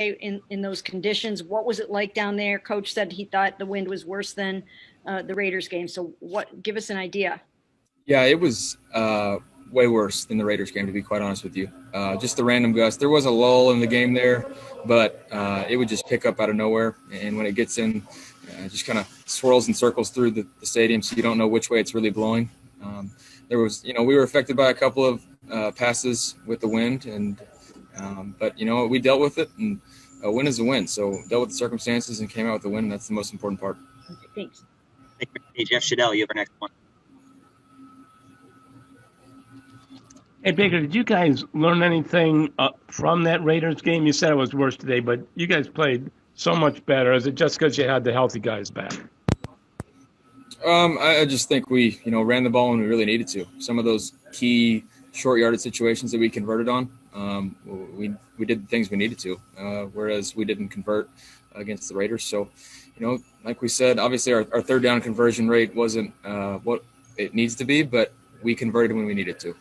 in those conditions. What was it like down there? Coach said he thought the wind was worse than the Raiders game. So give us an idea. Yeah, it was way worse than the Raiders game, to be quite honest with you. Just the random gust. There was a lull in the game there, but it would just pick up out of nowhere. And when it gets in, it just kind of swirls and circles through the stadium, so you don't know which way it's really blowing. There was, we were affected by a couple of passes with the wind, but we dealt with it, and a win is a win. So dealt with the circumstances and came out with the win, and that's the most important part. Thanks. Hey, Jeff Shadell, you have our next one. Hey, Baker, did you guys learn anything from that Raiders game? You said it was worse today, but you guys played so much better. Is it just because you had the healthy guys back? I just think we, ran the ball when we really needed to. Some of those key short yardage situations that we converted on, we did the things we needed to, whereas we didn't convert against the Raiders. So, like we said, obviously our third down conversion rate wasn't what it needs to be, but we converted when we needed to.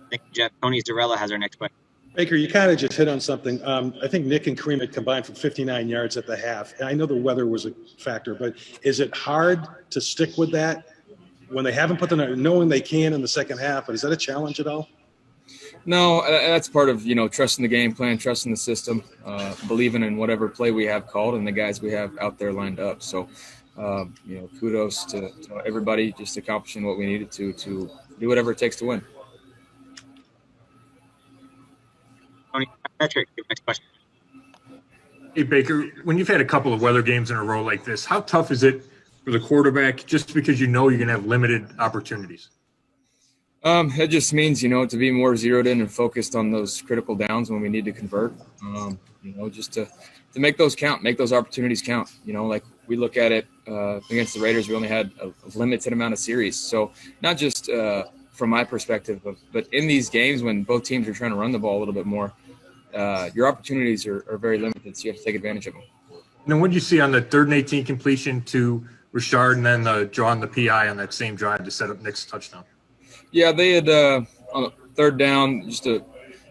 Thank you, Jeff. Tony Zarella has our next question. Baker, you kind of just hit on something. I think Nick and Kareem had combined for 59 yards at the half. And I know the weather was a factor, but is it hard to stick with that when they haven't put knowing they can in the second half? But is that a challenge at all? No, that's part of, trusting the game plan, trusting the system, believing in whatever play we have called and the guys we have out there lined up. So, kudos to everybody just accomplishing what we needed to do whatever it takes to win. Tony, Patrick, your next question. Hey, Baker, when you've had a couple of weather games in a row like this, how tough is it for the quarterback just because you're going to have limited opportunities? It just means, to be more zeroed in and focused on those critical downs when we need to convert, just to make those count, make those opportunities count. Like we look at it against the Raiders, we only had a limited amount of series. So not just from my perspective, but in these games when both teams are trying to run the ball a little bit more, your opportunities are very limited, so you have to take advantage of them. And then what did you see on the 3rd and 18 completion to Richard and then drawing the PI on that same drive to set up Nick's touchdown? Yeah, they had on the 3rd down, just a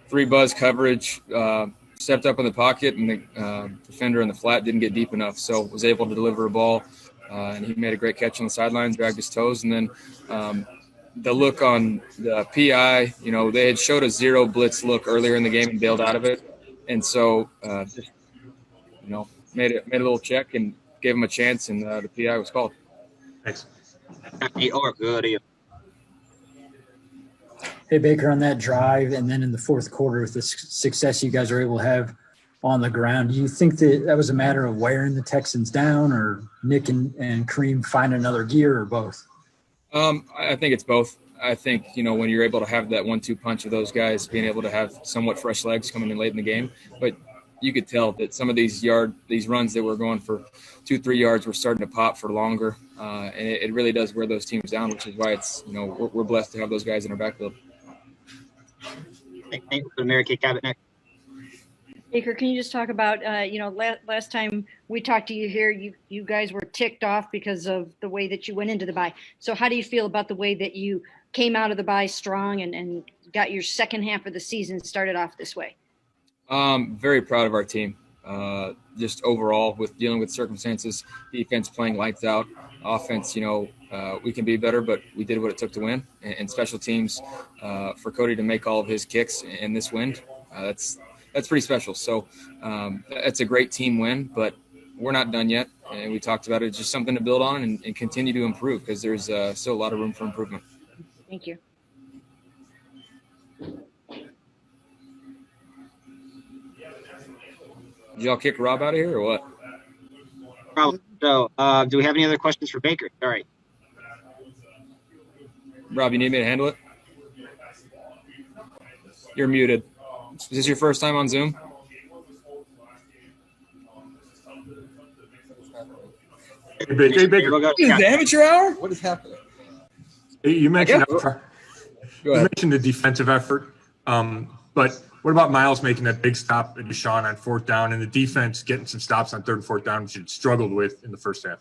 3-buzz coverage, stepped up in the pocket, and the defender in the flat didn't get deep enough, so was able to deliver a ball, and he made a great catch on the sideline, dragged his toes, and then the look on the PI, they had showed a zero blitz look earlier in the game and bailed out of it. And so just, made a little check and gave him a chance, and the PI was called. Thanks. Hey, Baker, on that drive and then in the fourth quarter with the success you guys were able to have on the ground, do you think that was a matter of wearing the Texans down or Nick and Kareem find another gear or both? I think it's both. I think, when you're able to have that 1-2 punch of those guys, being able to have somewhat fresh legs coming in late in the game. But you could tell that some of these runs that were going for 2-3 yards were starting to pop for longer. And it really does wear those teams down, which is why it's, we're blessed to have those guys in our backfield. Thank you for Mary Kay Cabot next. Baker, can you just talk about, last time we talked to you here, you guys were ticked off because of the way that you went into the bye. So how do you feel about the way that you came out of the bye strong and got your second half of the season started off this way? Very proud of our team. Just overall with dealing with circumstances, defense playing lights out, offense, we can be better, but we did what it took to win. And special teams, for Cody to make all of his kicks in this wind, that's pretty special. So it's a great team win, but we're not done yet. And we talked about it. It's just something to build on and continue to improve because there's still a lot of room for improvement. Thank you. Did y'all kick Rob out of here or what? Probably. So do we have any other questions for Baker? All right. Rob, you need me to handle it? You're muted. Is this your first time on Zoom? Hey, Baker. Is it amateur hour? What is happening? You mentioned the defensive effort, but what about Miles making that big stop at Deshaun on 4th down and the defense getting some stops on 3rd and 4th down, which it struggled with in the first half?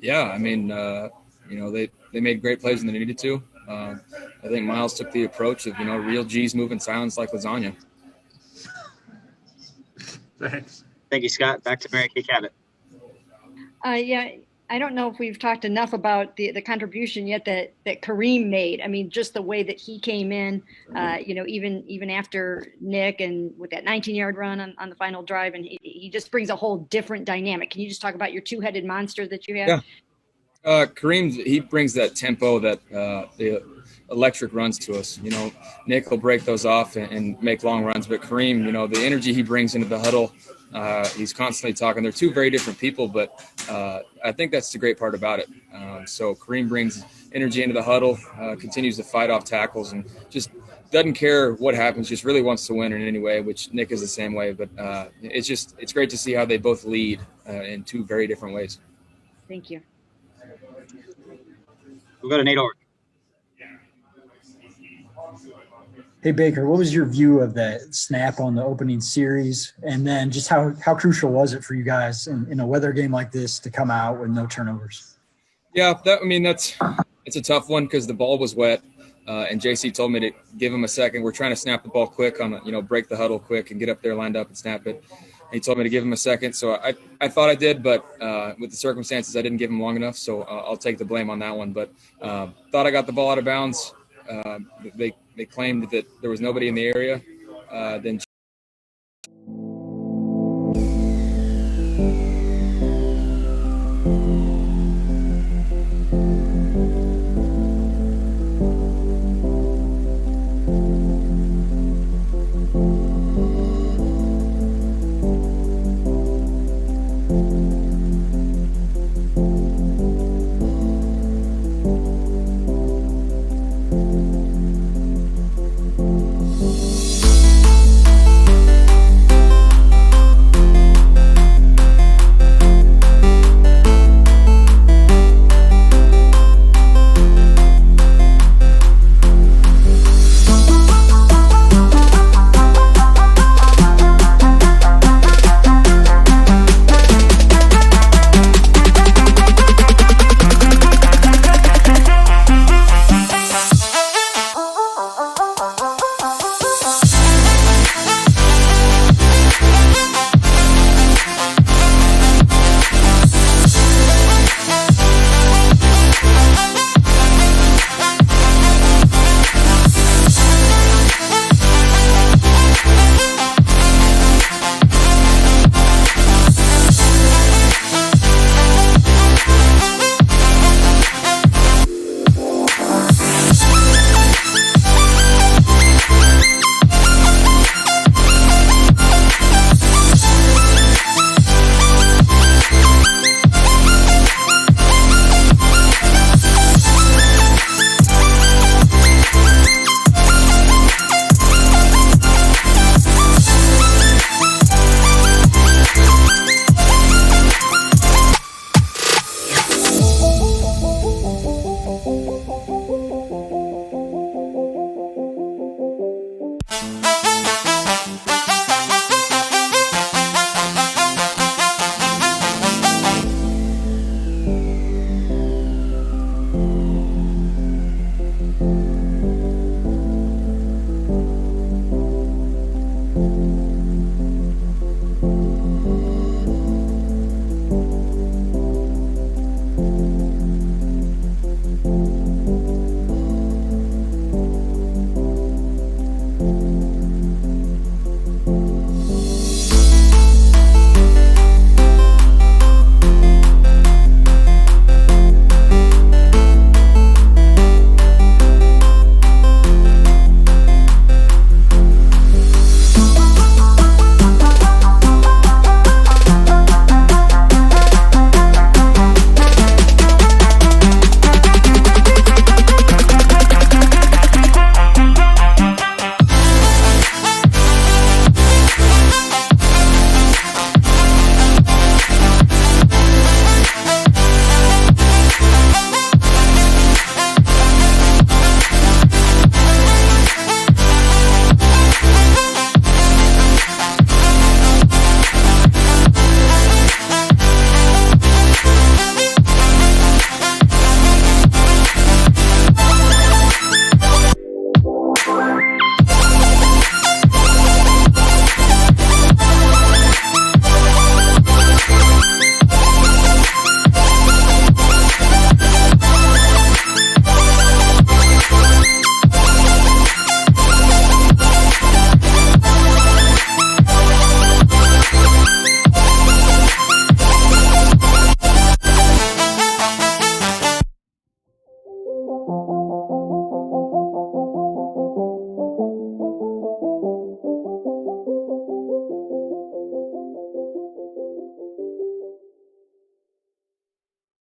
Yeah, I mean, they made great plays when they needed to. I think Miles took the approach of, real G's moving silence like lasagna. Thanks. Thank you, Scott. Back to Mary Kay Cabot. Yeah, I don't know if we've talked enough about the contribution yet that Kareem made. I mean, just the way that he came in, even after Nick and with that 19-yard run on the final drive, and he just brings a whole different dynamic. Can you just talk about your two-headed monster that you have? Yeah. Kareem, he brings that tempo, that the electric runs to us. Nick will break those off and make long runs, but Kareem, the energy he brings into the huddle, he's constantly talking. They're two very different people, but I think that's the great part about it. So Kareem brings energy into the huddle, continues to fight off tackles, and just doesn't care what happens, just really wants to win in any way, which Nick is the same way. But it's great to see how they both lead in two very different ways. Thank you. We'll go to Nate Orr. Hey, Baker, what was your view of that snap on the opening series? And then just how crucial was it for you guys in a weather game like this to come out with no turnovers? Yeah, it's a tough one because the ball was wet. And JC told me to give him a second. We're trying to snap the ball quick break the huddle quick and get up there, lined up and snap it. And he told me to give him a second. So I thought I did, but with the circumstances, I didn't give him long enough. So I'll take the blame on that one. But thought I got the ball out of bounds. They claimed that there was nobody in the area. Then